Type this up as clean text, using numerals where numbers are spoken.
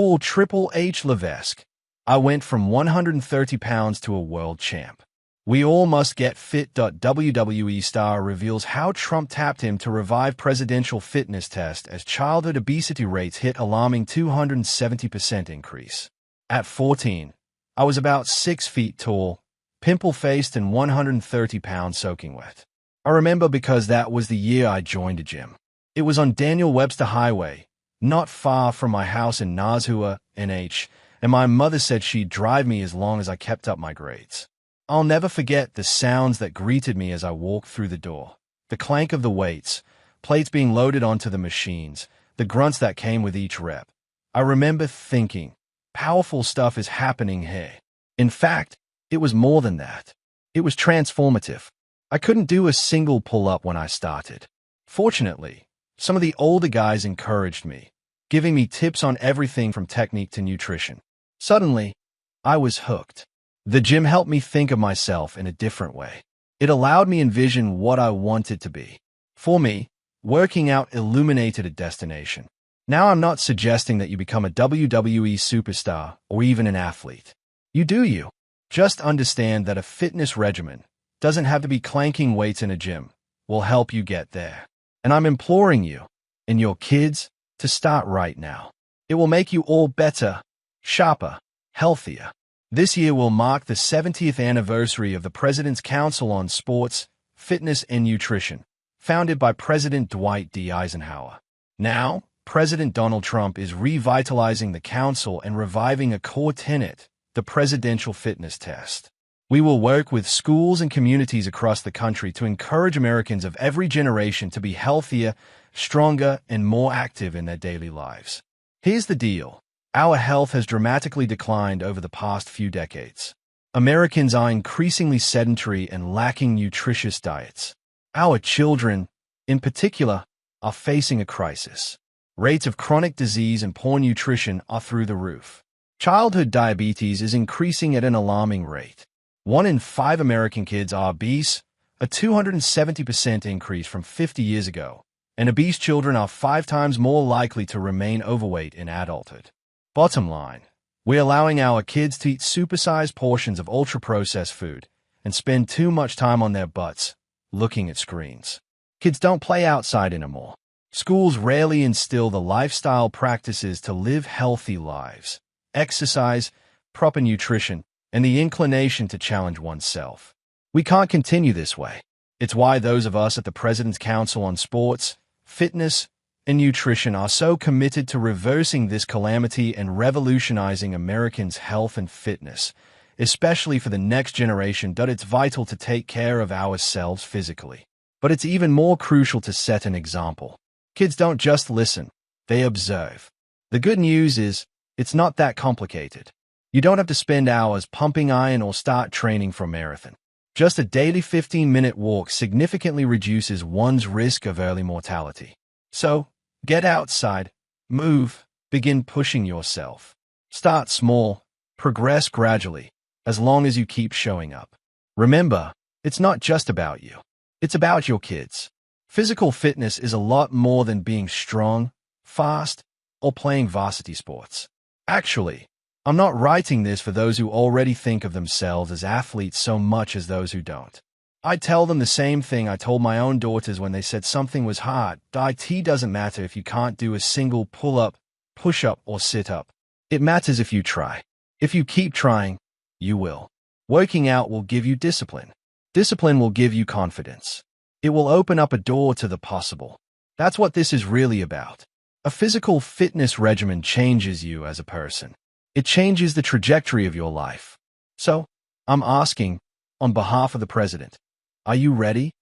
Poor Triple H Levesque. I went from 130 pounds to a world champ. We all must get fit. WWE star reveals how Trump tapped him to revive presidential fitness test as childhood obesity rates hit alarming 270% increase. At 14, I was about 6 feet tall, pimple-faced and 130 pounds soaking wet. I remember because that was the year I joined a gym. It was on Daniel Webster Highway, not far from my house in Nashua, NH, and my mother said she'd drive me as long as I kept up my grades. I'll never forget the sounds that greeted me as I walked through the door. The clank of the weights, plates being loaded onto the machines, the grunts that came with each rep. I remember thinking, powerful stuff is happening here. In fact, it was more than that. It was transformative. I couldn't do a single pull-up when I started. Fortunately, some of the older guys encouraged me, giving me tips on everything from technique to nutrition. Suddenly, I was hooked. The gym helped me think of myself in a different way. It allowed me envision what I wanted to be. For me, working out illuminated a destination. Now I'm not suggesting that you become a WWE superstar or even an athlete. You do you. Just understand that a fitness regimen doesn't have to be clanking weights in a gym. Will help you get there. And I'm imploring you and your kids to start right now. It will make you all better, sharper, healthier. This year will mark the 70th anniversary of the President's Council on Sports, Fitness, and Nutrition, founded by President Dwight D. Eisenhower. Now, President Donald Trump is revitalizing the council and reviving a core tenet, the presidential fitness test. We will work with schools and communities across the country to encourage Americans of every generation to be healthier, stronger, and more active in their daily lives. Here's the deal. Our health has dramatically declined over the past few decades. Americans are increasingly sedentary and lacking nutritious diets. Our children, in particular, are facing a crisis. Rates of chronic disease and poor nutrition are through the roof. Childhood diabetes is increasing at an alarming rate. 1 in 5 American kids are obese, a 270% increase from 50 years ago, and obese children are 5 times more likely to remain overweight in adulthood. Bottom line, we're allowing our kids to eat supersized portions of ultra-processed food and spend too much time on their butts, looking at screens. Kids don't play outside anymore. Schools rarely instill the lifestyle practices to live healthy lives. Exercise, proper nutrition, and the inclination to challenge oneself. We can't continue this way. It's why those of us at the President's Council on Sports, Fitness, and Nutrition are so committed to reversing this calamity and revolutionizing Americans' health and fitness, especially for the next generation. It's vital to take care of ourselves physically. But it's even more crucial to set an example. Kids don't just listen, they observe. The good news is, it's not that complicated. You don't have to spend hours pumping iron or start training for a marathon. Just a daily 15-minute walk significantly reduces one's risk of early mortality. So, get outside, move, begin pushing yourself. Start small, progress gradually, as long as you keep showing up. Remember, it's not just about you. It's about your kids. Physical fitness is a lot more than being strong, fast, or playing varsity sports. Actually, I'm not writing this for those who already think of themselves as athletes so much as those who don't. I tell them the same thing I told my own daughters when they said something was hard. It doesn't matter if you can't do a single pull-up, push-up, or sit-up. It matters if you try. If you keep trying, you will. Working out will give you discipline. Discipline will give you confidence. It will open up a door to the possible. That's what this is really about. A physical fitness regimen changes you as a person. It changes the trajectory of your life. So, I'm asking, on behalf of the President, are you ready?